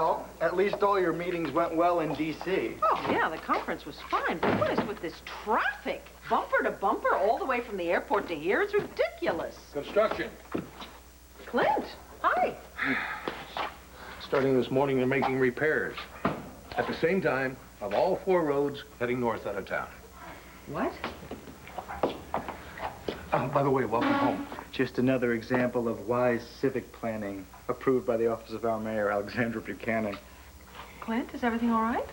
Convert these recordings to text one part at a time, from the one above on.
Well, at least all your meetings went well in D.C. Oh, yeah, the conference was fine. But what is with this traffic? Bumper to bumper all the way from the airport to here? It's ridiculous. Construction. Clint, hi. Starting this morning, they're making repairs. At the same time, of all 4 roads heading north out of town. What? By the way, welcome home. Just another example of wise civic planning approved by the office of our mayor, Alexandra Buchanan. Clint, is everything all right?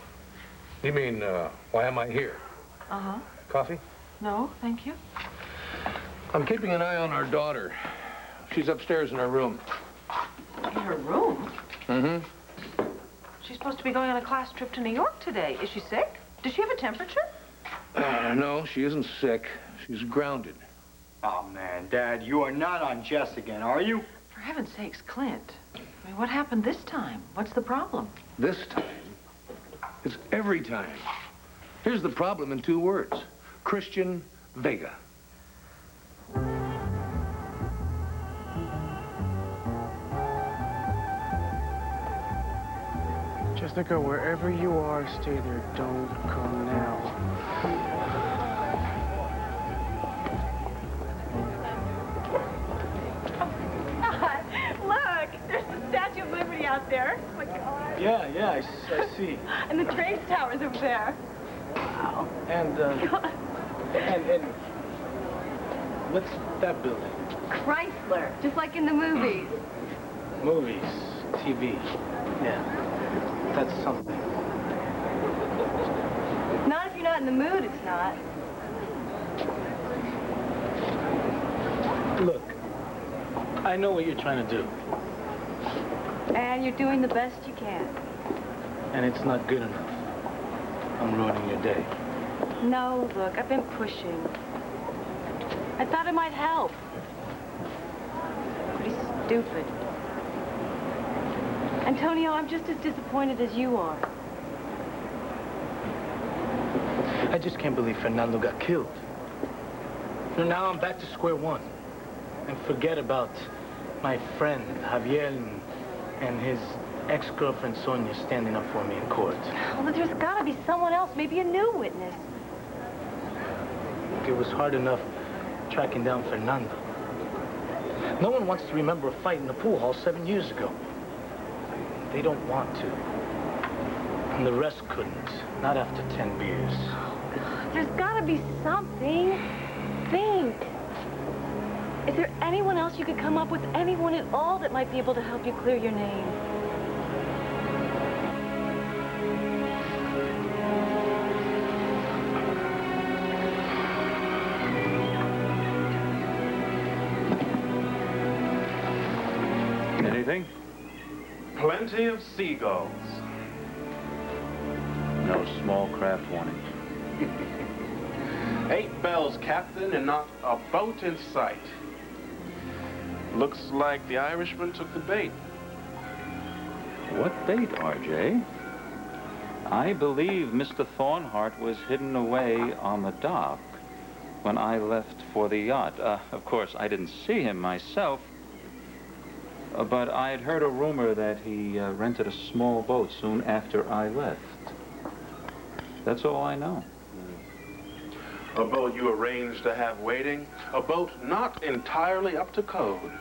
You mean, why am I here? Uh-huh. Coffee? No, thank you. I'm keeping an eye on our daughter. She's upstairs in her room. In her room? Mm-hmm. She's supposed to be going on a class trip to New York today. Is she sick? Does she have a temperature? No, she isn't sick. She's grounded. Oh, man, Dad, you are not on Jess again, are you? For heaven's sakes, Clint. I mean, what happened this time? What's the problem? This time? It's every time. Here's the problem in 2 words. Christian Vega. Jessica, wherever you are, stay there. Don't come now. Look, there's the Statue of Liberty out there. Oh my God. Yeah, I see. And the train tower's over there. Wow. And what's that building? Chrysler, just like in the movies. Movies, TV. Yeah, that's something. Not if you're not in the mood, it's not. Look, I know what you're trying to do. And you're doing the best you can. And it's not good enough. I'm ruining your day. No, look, I've been pushing. I thought it might help. Pretty stupid. Antonio, I'm just as disappointed as you are. I just can't believe Fernando got killed. Now I'm back to square one. And forget about my friend Javier and his ex-girlfriend Sonia standing up for me in court. Well, there's got to be someone else, maybe a new witness. It was hard enough tracking down Fernando. No one wants to remember a fight in the pool hall 7 years ago. They don't want to. And the rest couldn't. Not after 10 beers. There's got to be something. Think. Is there anyone else you could come up with, anyone at all that might be able to help you clear your name? Anything? Plenty of seagulls. No small craft warning. 8 bells, Captain, and not a boat in sight. Looks like the Irishman took the bait. What bait, RJ? I believe Mr. Thornhart was hidden away on the dock when I left for the yacht. Of course, I didn't see him myself, but I had heard a rumor that he rented a small boat soon after I left. That's all I know. A boat you arranged to have waiting. A boat not entirely up to code.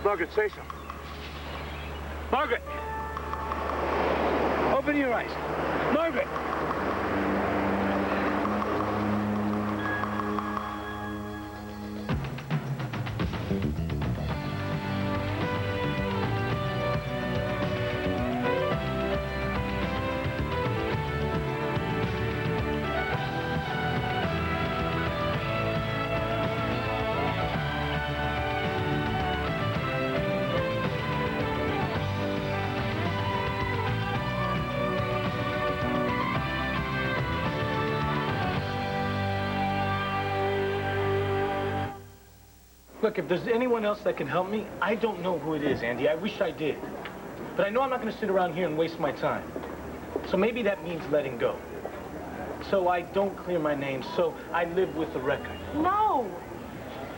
Margaret, say something. Margaret! Open your eyes. Margaret! Look, if there's anyone else that can help me, I don't know who it is, Andy. I wish I did. But I know I'm not going to sit around here and waste my time. So maybe that means letting go. So I don't clear my name, so I live with the record. No,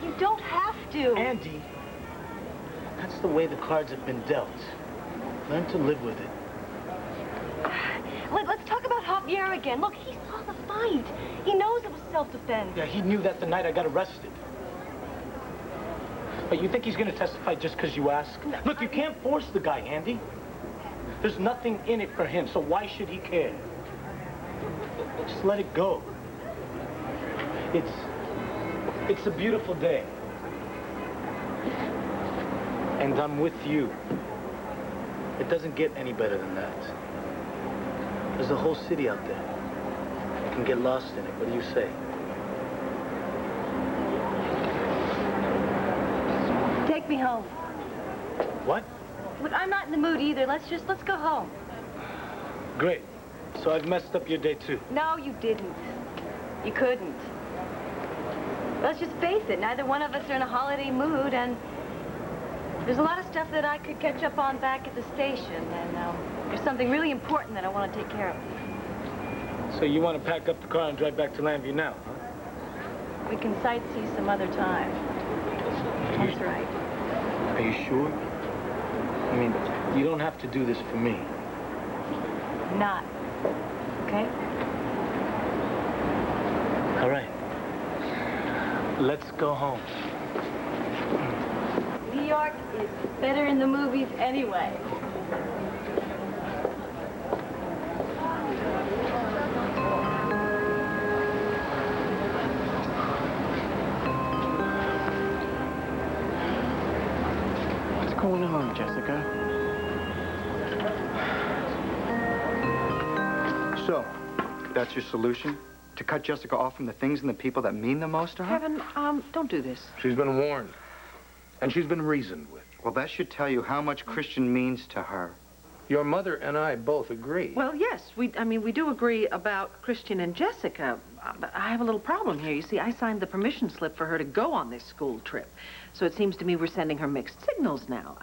you don't have to. Andy, that's the way the cards have been dealt. Learn to live with it. Let's talk about Javier again. Look, he saw the fight. He knows it was self-defense. Yeah, he knew that the night I got arrested. But you think he's going to testify just because you ask? No, Look, you can't force the guy, Andy. There's nothing in it for him, so why should he care? Just let it go. It's a beautiful day. And I'm with you. It doesn't get any better than that. There's a whole city out there. You can get lost in it. What do you say? Take me home. What? Look, I'm not in the mood either. Let's go home. Great. So I've messed up your day, too. No, you didn't. You couldn't. Let's just face it. Neither one of us are in a holiday mood, and there's a lot of stuff that I could catch up on back at the station, and there's something really important that I want to take care of. So you want to pack up the car and drive back to Lambview now, huh? We can sightsee some other time. That's right. Are you sure? I mean, you don't have to do this for me. Not. Okay? All right. Let's go home. New York is better in the movies anyway. What's going on, Jessica? So, that's your solution? To cut Jessica off from the things and the people that mean the most to her? Kevin, don't do this. She's been warned. And she's been reasoned with. Well, that should tell you how much Christian means to her. Your mother and I both agree. Well, yes, we do agree about Christian and Jessica, but I have a little problem here. You see, I signed the permission slip for her to go on this school trip. So it seems to me we're sending her mixed signals now.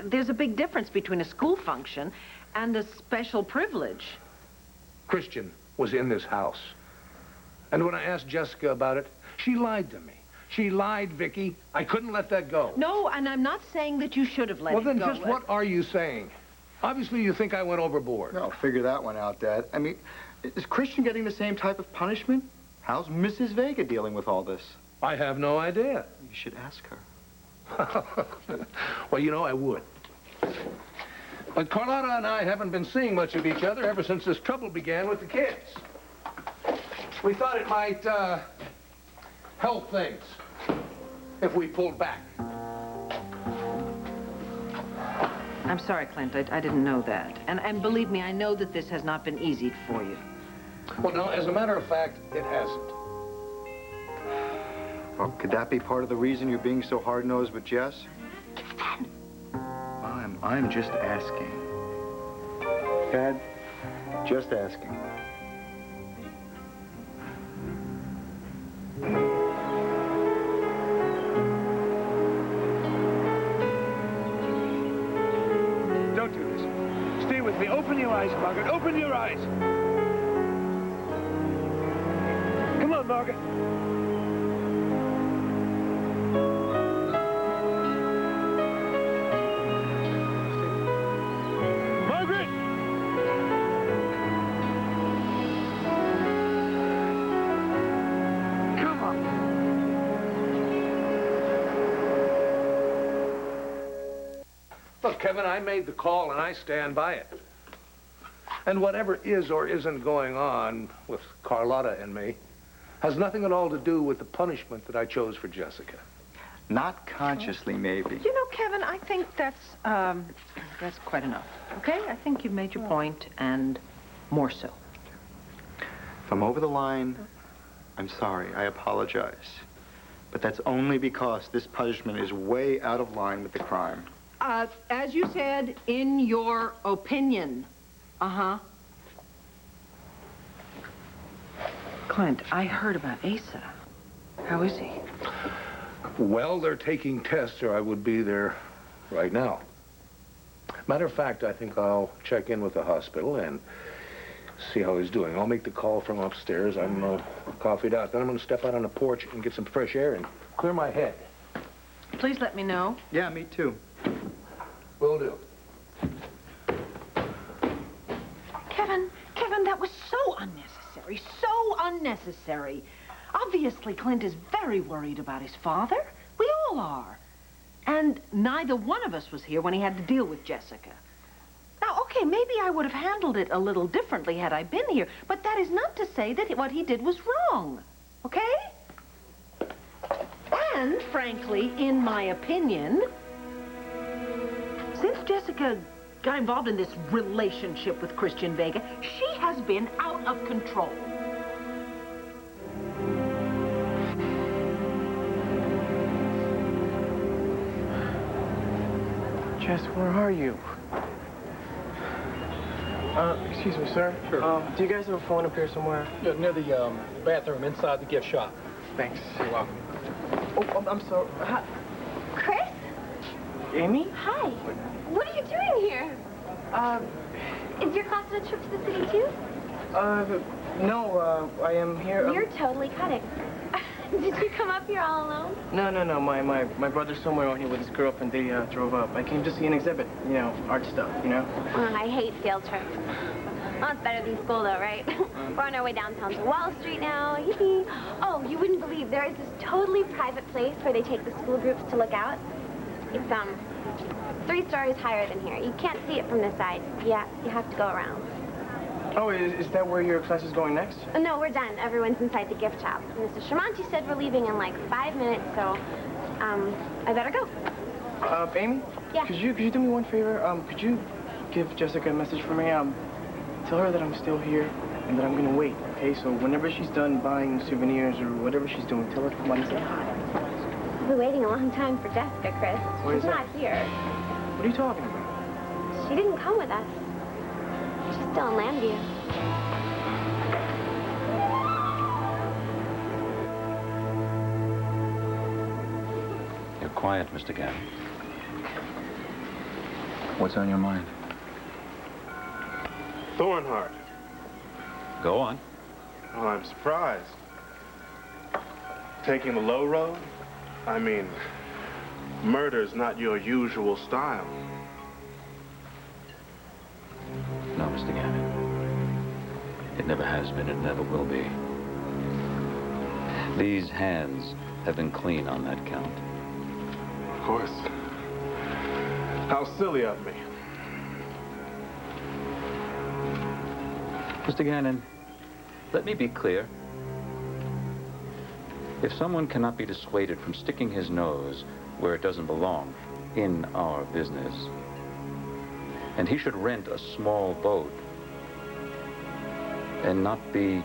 There's a big difference between a school function and a special privilege. Christian was in this house. And when I asked Jessica about it, she lied to me. She lied, Vicky. I couldn't let that go. No, and I'm not saying that you should have let it go. Well, then just what are you saying? Obviously, you think I went overboard. No, figure that one out, Dad. I mean, is Christian getting the same type of punishment? How's Mrs. Vega dealing with all this? I have no idea. You should ask her. Well, you know, I would. But Carlotta and I haven't been seeing much of each other ever since this trouble began with the kids. We thought it might, help things if we pulled back. I'm sorry, Clint. I didn't know that. And believe me, I know that this has not been easy for you. Well, no, as a matter of fact, it hasn't. Well, could that be part of the reason you're being so hard-nosed with Jess? I'm just asking. Dad, just asking. Don't do this. Stay with me. Open your eyes, Margaret. Open your eyes. Come on, Margaret. Margaret! Come on. Look, Kevin, I made the call and I stand by it. And whatever is or isn't going on with Carlotta and me has nothing at all to do with the punishment that I chose for Jessica. Not consciously, maybe. You know, Kevin, I think that's quite enough. Okay? I think you've made your point, and more so. If I'm over the line, I'm sorry. I apologize. But that's only because this punishment is way out of line with the crime. As you said, in your opinion. Uh-huh. Clint, I heard about Asa. How is he? Well, they're taking tests, or I would be there right now. Matter of fact, I think I'll check in with the hospital and see how he's doing. I'll make the call from upstairs. I'm coffeeed out. Then I'm going to step out on the porch and get some fresh air and clear my head. Please let me know. Yeah, me too. Will do. Kevin, that was so unnecessary, so unnecessary. Obviously, Clint is very worried about his father. We all are. And neither one of us was here when he had to deal with Jessica. Now, okay, maybe I would have handled it a little differently had I been here, but that is not to say that what he did was wrong, okay? And, frankly, in my opinion, since Jessica got involved in this relationship with Christian Vega, she has been out of control. Jess, where are you? Excuse me, sir. Sure. Do you guys have a phone up here somewhere? Yeah, near the bathroom inside the gift shop. Thanks. You're welcome. Oh, I'm sorry. Hi. Chris? Amy? Hi. What are you doing here? Is your class on a trip to the city too? No, I am here. You're totally cutting. Did you come up here all alone? No. My brother's somewhere out here with his girlfriend. They drove up. I came to see an exhibit, you know, art stuff, you know? I hate field trips. Well, it's better than school, though, right? We're on our way downtown to Wall Street now. Yippee. Oh, you wouldn't believe there is this totally private place where they take the school groups to look out. It's, 3 stories higher than here. You can't see it from this side. Yeah, you have to go around. Oh, is that where your class is going next? No, we're done. Everyone's inside the gift shop. Mr. Shermanti said we're leaving in like 5 minutes, so, I better go. Amy? Yeah? Could you do me one favor? Could you give Jessica a message for me? Tell her that I'm still here and that I'm gonna wait, okay? So whenever she's done buying souvenirs or whatever she's doing, tell her to come by and say hi. We've been waiting a long time for Jessica, Chris. Where is She's that? not here. What are you talking about? She didn't come with us. She's still in Landview. You're quiet, Mr. Gannon. What's on your mind? Thornhart. Go on. Well, I'm surprised. Taking the low road? I mean, murder's not your usual style. No, Mr. Gannon. It never has been, it never will be. These hands have been clean on that count. Of course. How silly of me. Mr. Gannon, let me be clear. If someone cannot be dissuaded from sticking his nose where it doesn't belong in our business, and he should rent a small boat and not be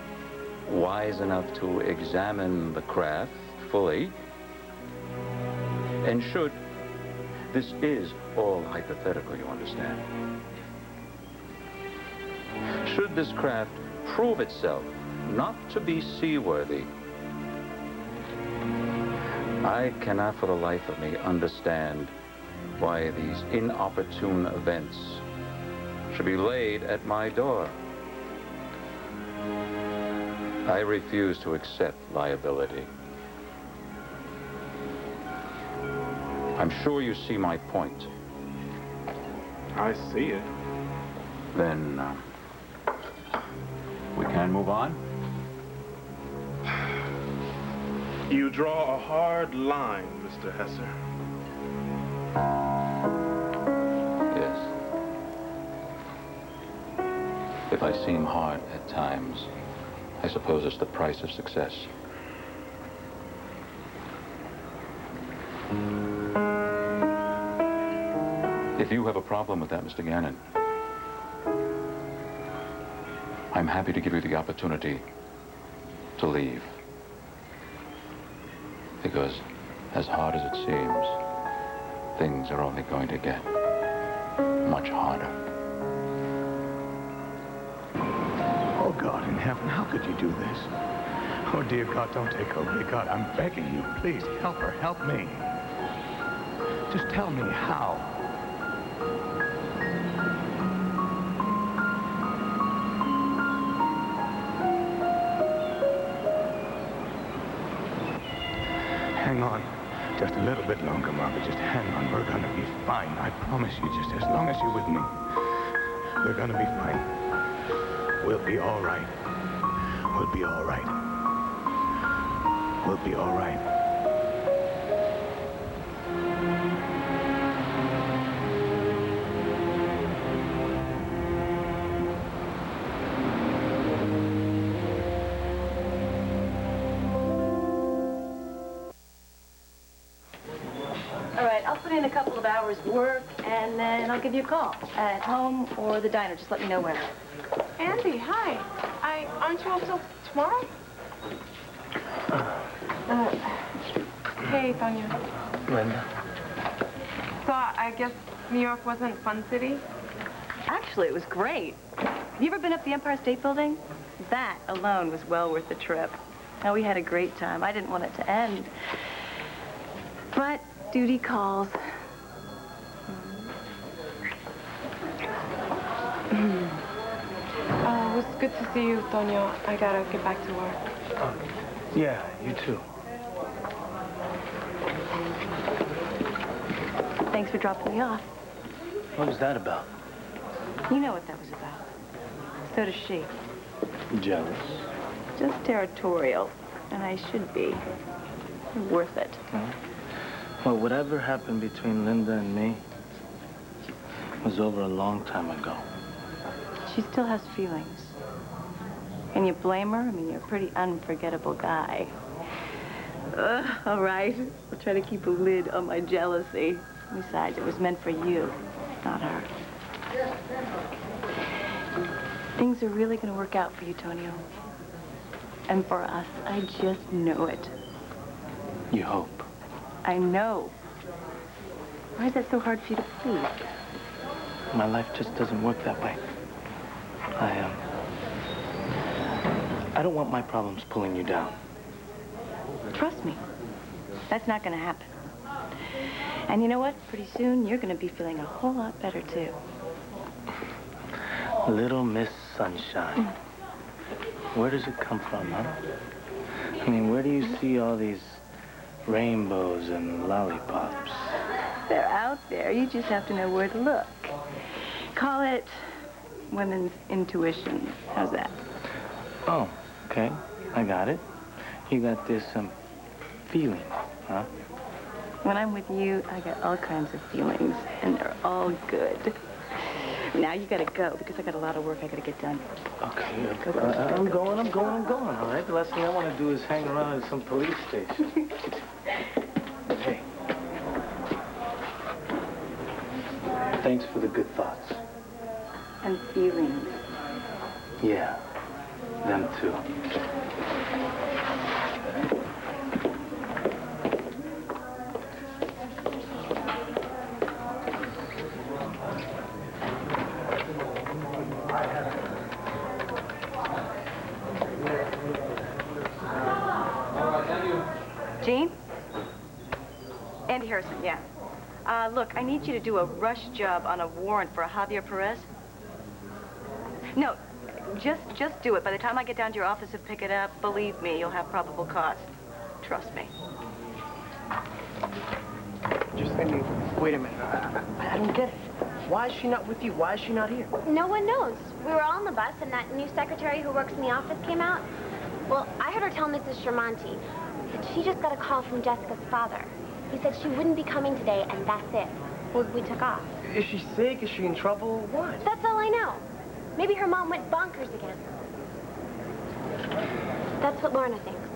wise enough to examine the craft fully, and should, this is all hypothetical, you understand, should this craft prove itself not to be seaworthy, I cannot for the life of me understand why these inopportune events should be laid at my door. I refuse to accept liability. I'm sure you see my point. I see it. Then, we can move on? You draw a hard line, Mr. Hesser. Yes. If I seem hard at times, I suppose it's the price of success. If you have a problem with that, Mr. Gannon, I'm happy to give you the opportunity to leave. Because, as hard as it seems, things are only going to get much harder. Oh, God in heaven, how could you do this? Oh, dear God, don't take her away. God, I'm begging you. Please, help her. Help me. Just tell me how. Hang on. Just a little bit longer, Margaret. Just hang on. We're gonna be fine. I promise you, just as long as you're with me. We're gonna be fine. We'll be all right. We'll be all right. We'll be all right. All right, I'll put in a couple of hours work, and then I'll give you a call. At home or the diner. Just let me know where. Andy, hi. Aren't you off till tomorrow? Hey, Tonya. Linda. So I guess New York wasn't Fun City? Actually, it was great. Have you ever been up the Empire State Building? That alone was well worth the trip. Now, we had a great time. I didn't want it to end. But duty calls. It was good to see you, Tonya. I gotta get back to work. Yeah, you too. Thanks for dropping me off. What was that about? You know what that was about. So does she. Jealous? Just territorial. And I should be. Worth it. Well, whatever happened between Linda and me was over a long time ago. She still has feelings. Can you blame her? I mean, you're a pretty unforgettable guy. All right. I'll try to keep a lid on my jealousy. Besides, it was meant for you, not her. Things are really going to work out for you, Tonio. And for us, I just know it. You hope. I know. Why is that so hard for you to believe? My life just doesn't work that way. I don't want my problems pulling you down. Trust me. That's not going to happen. And you know what? Pretty soon, you're going to be feeling a whole lot better, too. Little Miss Sunshine. Where does it come from, huh? I mean, where do you see all these rainbows and lollipops? They're out there. You just have to know where to look. Call it women's intuition. How's that? Oh, okay. I got it. You got this, feeling, huh? When I'm with you, I got all kinds of feelings, and they're all good. Now you gotta go, because I got a lot of work I gotta get done. Okay, I'm going, all right? The last thing I want to do is hang around at some police station. Hey. Thanks for the good thoughts. And feelings. Yeah, them too. Jean? Andy Harrison, yeah. Look, I need you to do a rush job on a warrant for Javier Perez. No, just do it. By the time I get down to your office and pick it up, believe me, you'll have probable cause. Trust me. Just let me... Wait a minute. I don't get it. Why is she not with you? Why is she not here? No one knows. We were all on the bus, and that new secretary who works in the office came out. Well, I heard her tell Mrs. Shermanti that she just got a call from Jessica's father. He said she wouldn't be coming today, and that's it. Well, we took off. Is she sick? Is she in trouble? What? That's all I know. Maybe her mom went bonkers again. That's what Lorna thinks.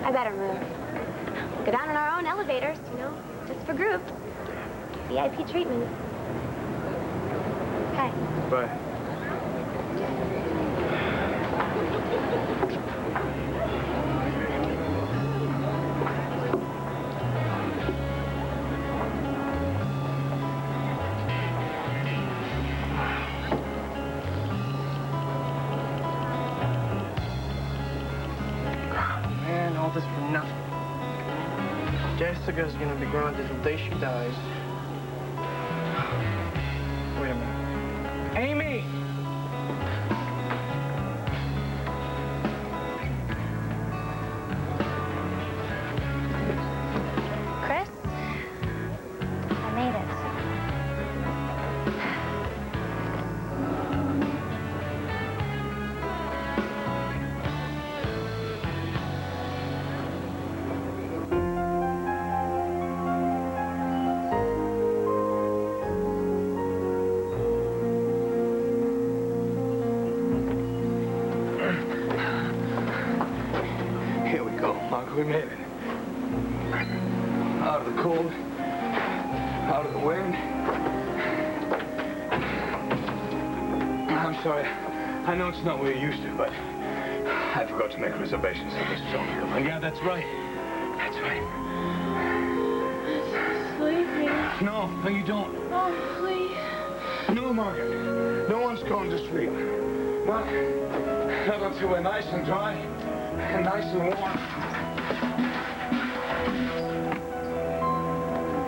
I better move. Go down in our own elevators, you know, just for group. VIP treatment. Hi. Bye. Jessica's gonna be grounded the day she dies. Wait a minute. Amy! Chris, I made it. Here we go, Mark. We made it. Out of the cold, out of the wind. I'm sorry. I know it's not what you're used to, but I forgot to make reservations for this song. Yeah, that's right. That's right. Sleepy. No, you don't. Oh, please. No, Margaret. No one's going to sleep. Well, not until we're nice and dry and nice and warm.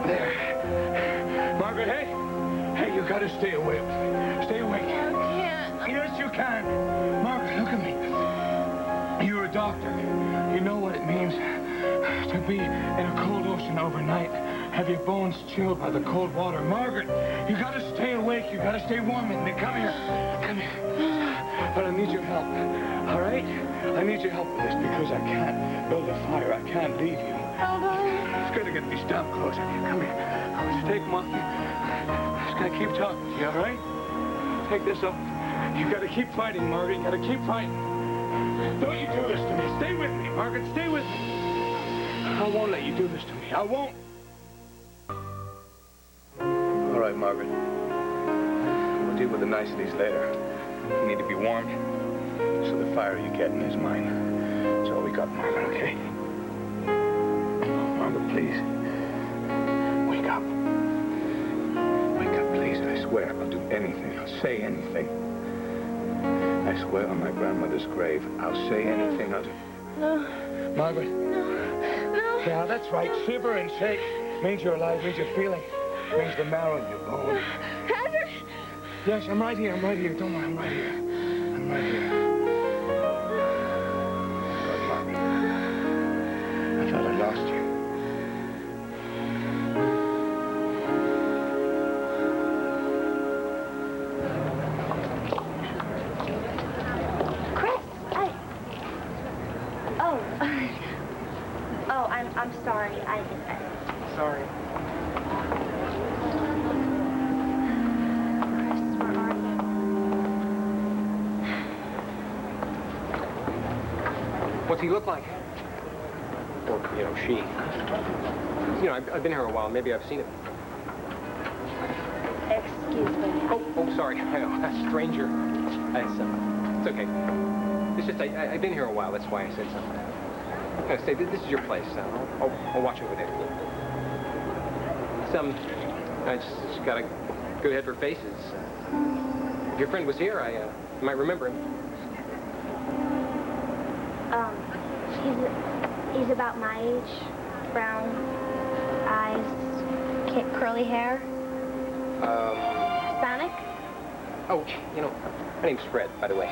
There. Margaret, hey. Hey, you gotta stay awake. Stay awake. I can't. Yes, you can. Margaret, look at me. You're a doctor. You know what it means to be in a cold ocean overnight. Have your bones chilled by the cold water. Margaret, you gotta stay awake. You gotta stay warm with me. Come here. Come here. But I need your help. All right? I need your help with this because I can't build a fire. I can't leave you. Just gotta get these damn clothes on you. Come here. I want you to take them off you. Just gotta keep talking to you, all right? Take this up. You gotta keep fighting, Margaret. You gotta keep fighting. Don't you do this to me. Stay with me, Margaret. Stay with me. I won't let you do this to me. I won't. All right, Margaret. We'll deal with the niceties later. You need to be warmed, so the fire you're getting is mine. That's all we got, Margaret, okay? Margaret, please. Wake up. Wake up, please. I swear I'll do anything. I'll say anything. I swear on my grandmother's grave, I'll say anything. I'll do... No. Margaret. No. Yeah, that's right. Shiver and shake. Means you're alive, means you're feeling. Means the marrow in your bone. Hazard. Yes, I'm right here. I'm right here. Don't worry, I'm right here. I'm right here. God, Margaret. I thought I lost you. Chris, Oh, I'm sorry. Sorry. Chris, where are you? What's he look like? Or, you know, she. You know, I've been here a while. Maybe I've seen him. Excuse me. Oh, sorry. I know. A stranger. It's okay. It's just, I've been here a while. That's why I said something. I'm gonna say, this is your place. I'll watch over there. I just got a good head for faces. If your friend was here, I might remember him. He's about my age. Brown eyes, curly hair. Hispanic? Oh, you know, my name's Fred, by the way.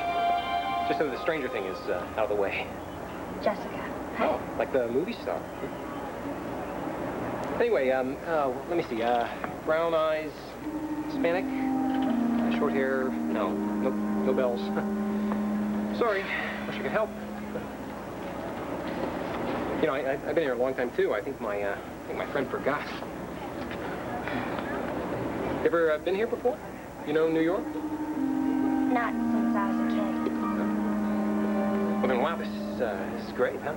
Just so the stranger thing is out of the way. Jessica. Oh, like the movie star. Anyway, let me see. Brown eyes, Hispanic, short hair. No bells. Sorry. Wish I could help. You know, I've been here a long time too. I think my friend forgot. Ever been here before? You know New York? Not since I was a kid. Well then, wow, this is great, huh?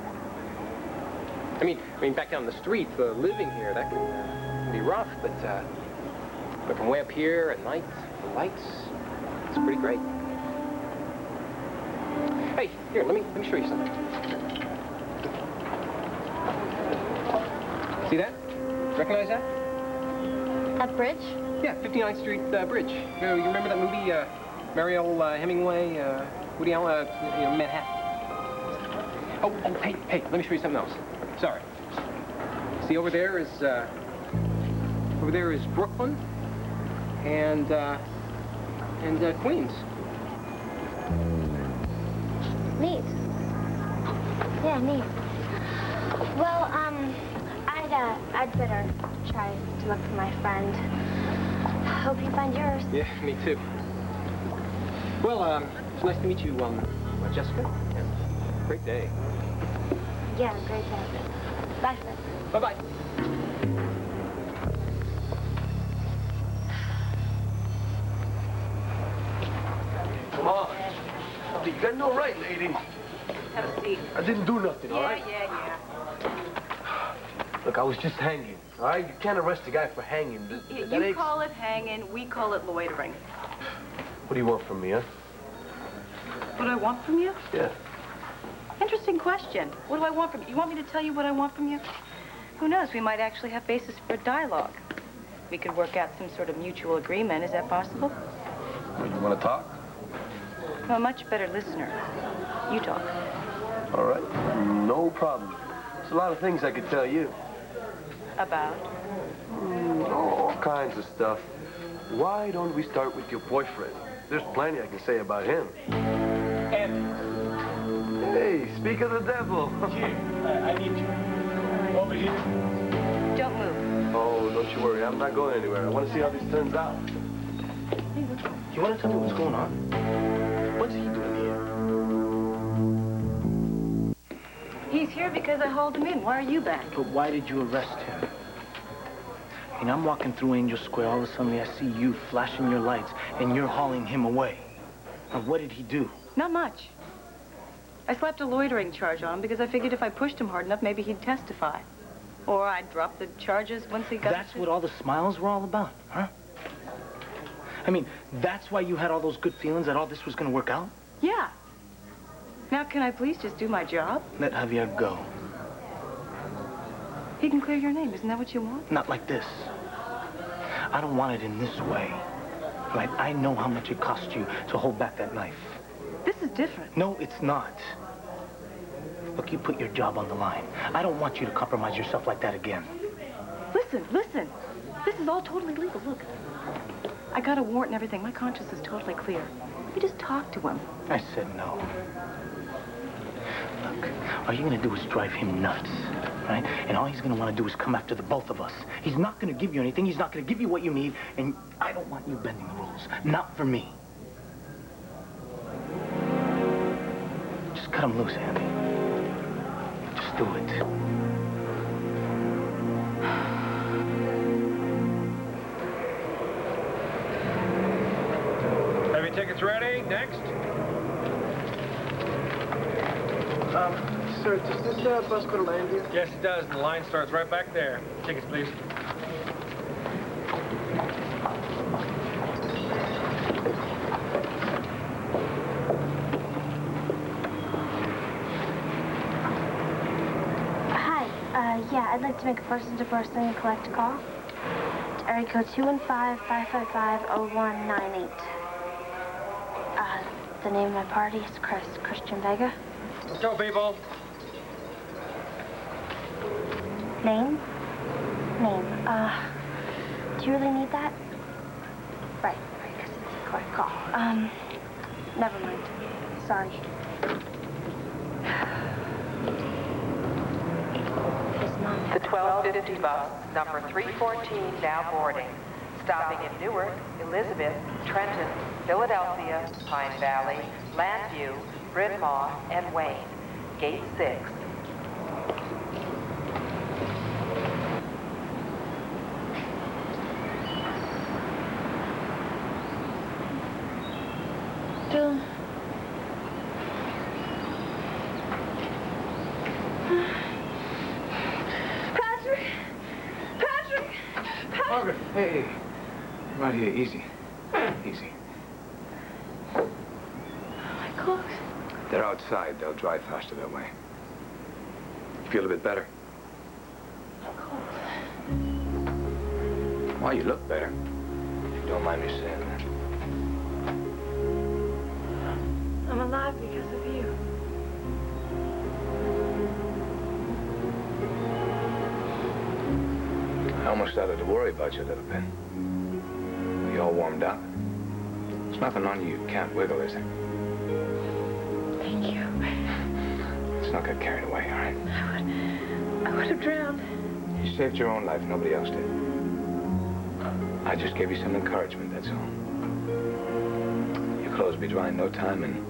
I mean, back down the street, living here, that can be rough, but from way up here at night, the lights, it's pretty great. Hey, here, let me show you something. See that? Recognize that? That bridge? Yeah, 59th Street Bridge. You know, you remember that movie, Mariel Hemingway, Woody Allen, Manhattan? Oh, hey, let me show you something else. Sorry. See, over there is Brooklyn and Queens. Neat. Yeah, neat. Well, I'd better try to look for my friend. Hope you find yours. Yeah, me too. Well, it's nice to meet you, Jessica. Yeah. Great day. Yeah, great day. Bye, Fred. Bye-bye. Come on. You got no right, lady. Have a seat. I didn't do nothing, all right? Yeah. Look, I was just hanging, all right? You can't arrest a guy for hanging. You call it hanging, we call it loitering. What do you want from me, huh? What do I want from you? Yeah. Interesting question. What do I want from you? You want me to tell you what I want from you? Who knows? We might actually have basis for dialogue. We could work out some sort of mutual agreement. Is that possible? Well, you want to talk? I'm a much better listener. You talk. All right. No problem. There's a lot of things I could tell you. About? All kinds of stuff. Why don't we start with your boyfriend? There's plenty I can say about him. Hey, speak of the devil. Here, I need you. Over here. Don't move. Oh, don't you worry. I'm not going anywhere. I want to see how this turns out. You want to tell me what's going on? What's he doing here? He's here because I hauled him in. Why are you back? But why did you arrest him? I mean, I'm walking through Angel Square. All of a sudden, I see you flashing your lights, and you're hauling him away. Now, what did he do? Not much. I slapped a loitering charge on him because I figured if I pushed him hard enough, maybe he'd testify. Or I'd drop the charges once he got... That's what all the smiles were all about, huh? I mean, that's why you had all those good feelings that all this was going to work out? Yeah. Now, can I please just do my job? Let Javier go. He can clear your name. Isn't that what you want? Not like this. I don't want it in this way. Right? I know how much it cost you to hold back that knife. This is different. No, it's not. Look, you put your job on the line. I don't want you to compromise yourself like that again. Listen. This is all totally legal. Look. I got a warrant and everything. My conscience is totally clear. We just talked to him. I said no. Look, all you're going to do is drive him nuts, right? And all he's going to want to do is come after the both of us. He's not going to give you anything. He's not going to give you what you need. And I don't want you bending the rules. Not for me. Just cut him loose, Andy. Just do it. Have your tickets ready? Next. Sir, does this bus go to Landview? Yes, it does, and the line starts right back there. Tickets, please. Hi, yeah, I'd like to make a person-to-person collect call. Area code 215-555-0198. The name of my party is Christian Vega. Let's go, people. Name? Do you really need that? Right, because it's a collect call. Never mind. Sorry. The 1250 bus, number 314, now boarding. Stopping in Newark, Elizabeth, Trenton, Philadelphia, Pine Valley, Landview, Bryn Mawr, and Wayne. Gate 6. Dylan. Patrick! Margaret, hey. Right here, easy. Easy. My clothes. They're outside. They'll dry faster that way. You feel a bit better? Well, you look better. If you don't mind me saying that. I'm alive because of you. I almost started to worry about you a little bit. You all warmed up? There's nothing on you can't wiggle, is there? Thank you. Let's not get carried away, all right? I would have drowned. You saved your own life. Nobody else did. I just gave you some encouragement, that's all. Your clothes will be dry in no time, and...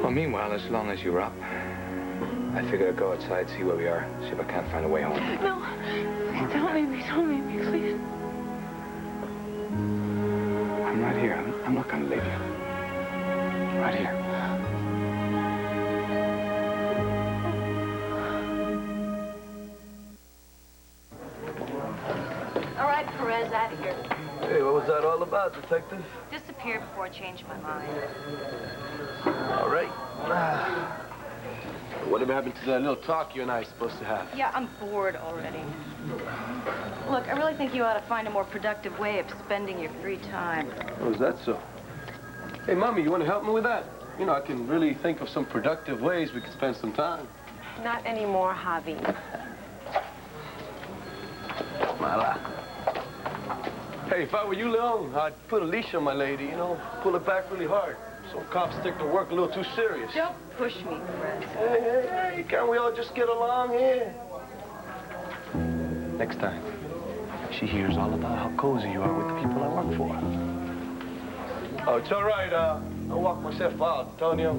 Well, meanwhile, as long as you're up, I figured I'd go outside, see where we are, see if I can't find a way home. No. Don't leave me. Don't leave me, please. I'm right here. I'm not gonna leave you. Right here. All right, Perez, out of here. Hey, what was that all about, Detective? Disappear before I change my mind. All right. Whatever happened to that little talk you and I are supposed to have? Yeah, I'm bored already. Look, I really think you ought to find a more productive way of spending your free time. Oh, is that so? Hey, Mommy, you want to help me with that? You know, I can really think of some productive ways we could spend some time. Not anymore, Javi. Mala. Hey, if I were you, Leon, I'd put a leash on my lady, you know, pull it back really hard. So cops think the work a little too serious. Don't push me, Perez. Hey, can't we all just get along here? Next time, she hears all about how cozy you are with the people I work for. Oh, it's all right. I'll walk myself out, Antonio.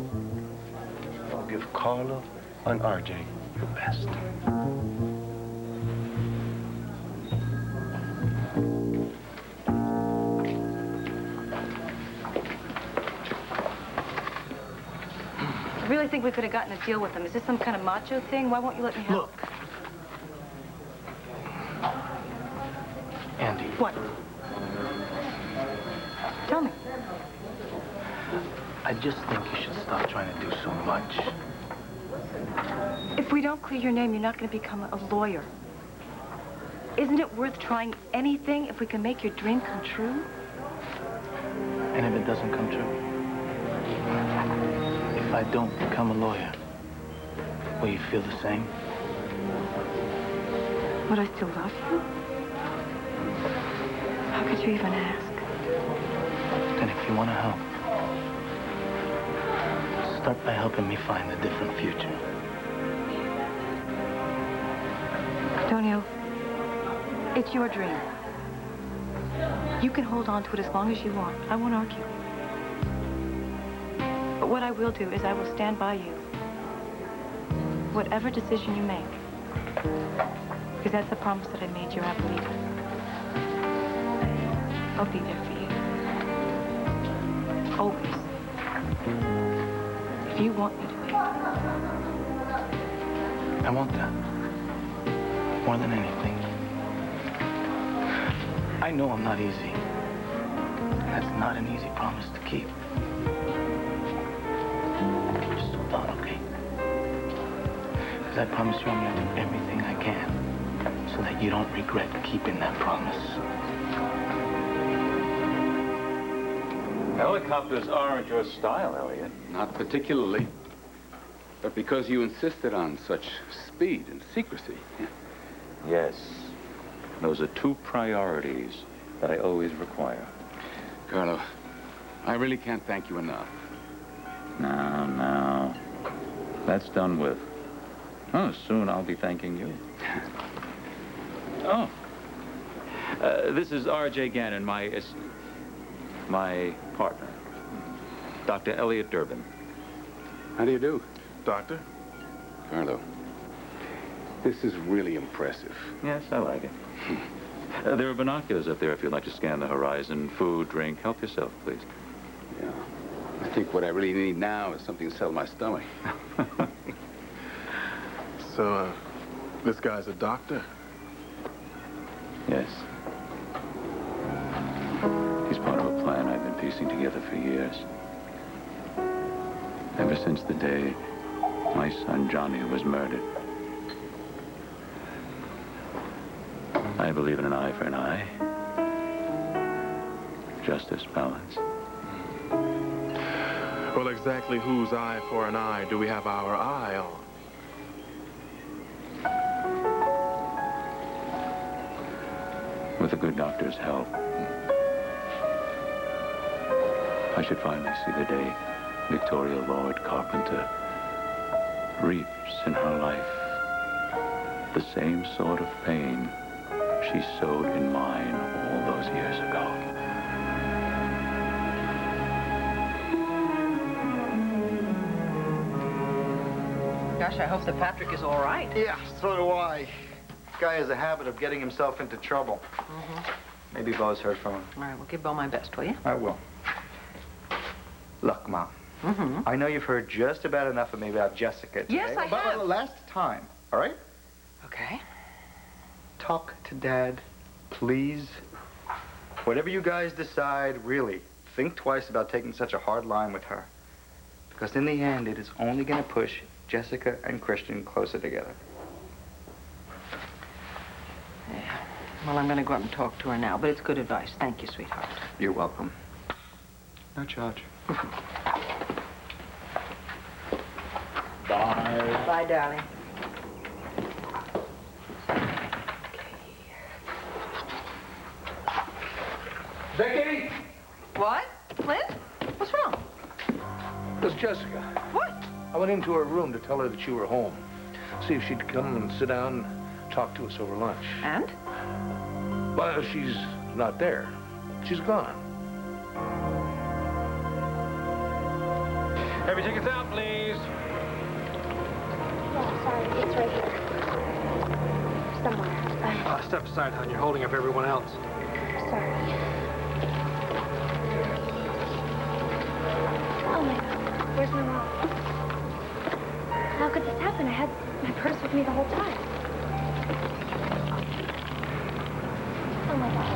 I'll give Carla and RJ your best. I really think we could have gotten a deal with him. Is this some kind of macho thing? Why won't you let me help? Look. Andy. What? Tell me. I just think you should stop trying to do so much. If we don't clear your name, you're not going to become a lawyer. Isn't it worth trying anything if we can make your dream come true? And if it doesn't come true? If I don't become a lawyer, will you feel the same? Would I still love you? How could you even ask? Then if you want to help, start by helping me find a different future. Antonio, it's your dream. You can hold on to it as long as you want. I won't argue. But what I will do is I will stand by you. Whatever decision you make. Because that's the promise that I made you, I believe it. I'll be there for you. Always. If you want me to be. I want that. More than anything. I know I'm not easy. That's not an easy promise to keep. Just hold on, okay? Because I promise you I'm going to do everything I can so that you don't regret keeping that promise. Helicopters aren't your style, Elliot. Not particularly. But because you insisted on such speed and secrecy. Yes. Those are two priorities that I always require. Carlo, I really can't thank you enough. No. That's done with. Oh, soon I'll be thanking you. Oh. This is R.J. Gannon, my partner, Dr. Elliot Durbin. How do you do? Doctor? Carlo, this is really impressive. Yes, I like it. There are binoculars up there if you'd like to scan the horizon. Food, drink. Help yourself, please. Yeah. I think what I really need now is something to settle my stomach. So, this guy's a doctor? Yes. He's part of a plan I've been piecing together for years. Ever since the day my son Johnny was murdered. I believe in an eye for an eye. Justice, balance. Well, exactly whose eye for an eye do we have our eye on? with a good doctor's help, I should finally see the day Victoria Lloyd Carpenter reaps in her life the same sort of pain she sowed in mine all those years ago. Gosh, I hope that Patrick is all right. Yeah, so do I. This guy has a habit of getting himself into trouble. Maybe Bo's heard from him. All right, well, give Bo my best, will you? I will. Look, Mom. I know you've heard just about enough of me about Jessica today. Yes, I have. But last time, all right? Okay. Talk to Dad, please. Whatever you guys decide, really, think twice about taking such a hard line with her. Because in the end, it is only going to push Jessica and Christian closer together. Yeah. Well, I'm going to go up and talk to her now, but it's good advice. Thank you, sweetheart. You're welcome. No charge. Bye. Bye, darling. Becky! What? Clint? What's wrong? It's Jessica. What? I went into her room to tell her that you were home. See if she'd come and sit down and talk to us over lunch. And? Well, she's not there. She's gone. Have your tickets out, please. Oh, sorry. It's right here. Somewhere. Step aside, hon. You're holding up everyone else. Sorry. Oh, my God. Where's my wallet? How could this happen? I had my purse with me the whole time. Oh, my God.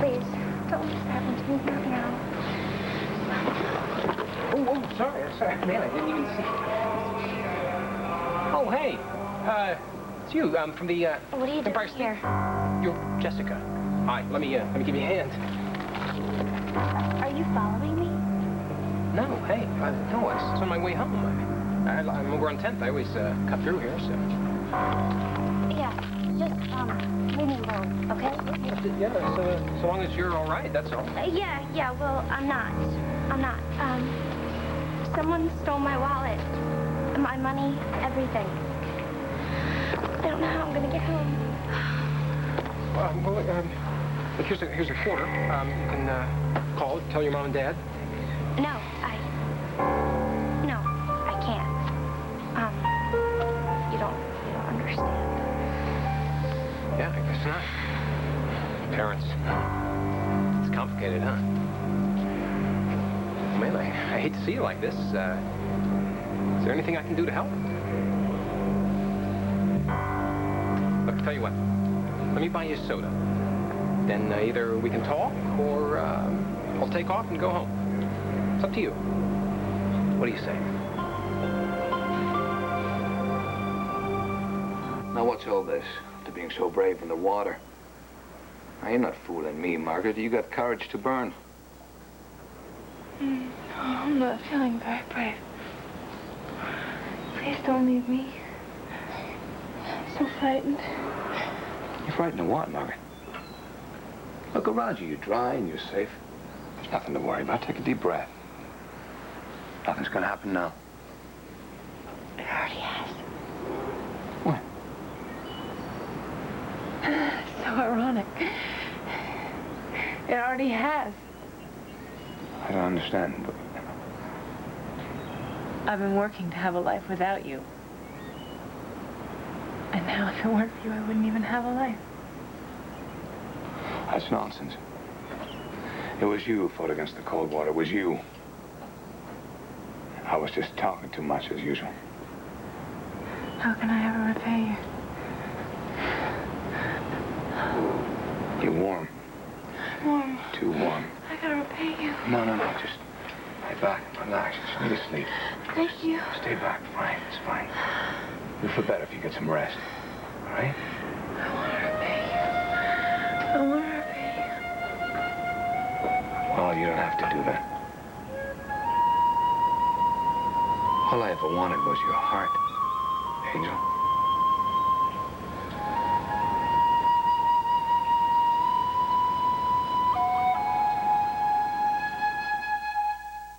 Please, don't let this happen to me. Not now. Oh, sorry. Man, I didn't even see. Oh, hey. It's you. I'm from the, What are you doing here? You're Jessica. Hi, let me give you a hand. Are you following me? No, hey, no, it's on my way home. I'm over on 10th. I always cut through here, so. Yeah, just, leave me alone, okay? Yeah, so long as you're all right, that's all. Yeah, well, I'm not. Someone stole my wallet, my money, everything. I don't know how I'm gonna get home. Look, here's a quarter. You can call, tell your mom and dad. No, I can't. You don't understand. Yeah, I guess not. Parents. It's complicated, huh? Man, I hate to see you like this. Is there anything I can do to help? Look, tell you what. Let me buy you a soda. Then either we can talk, or I'll take off and go home. It's up to you. What do you say? Now, what's all this? To being so brave in the water? Now, you're not fooling me, Margaret. You got courage to burn. No, I'm not feeling very brave. Please don't leave me. I'm so frightened. You're frightened of what, Margaret? Look around you. You're dry and you're safe. There's nothing to worry about. Take a deep breath. Nothing's gonna happen now. It already has. What? So ironic. It already has. I don't understand, but... I've been working to have a life without you. And now if it weren't for you, I wouldn't even have a life. That's nonsense. It was you who fought against the cold water. It was you. I was just talking too much as usual. How can I ever repay you? You're warm. Warm. Too warm. I gotta repay you. No. Just lay back and relax. You just need to sleep. Thank you. Stay back. Fine. It's fine. You'll feel better if you get some rest. All right? I want to repay you. I want to repay you. Well, you don't have to do that. All I ever wanted was your heart, Angel.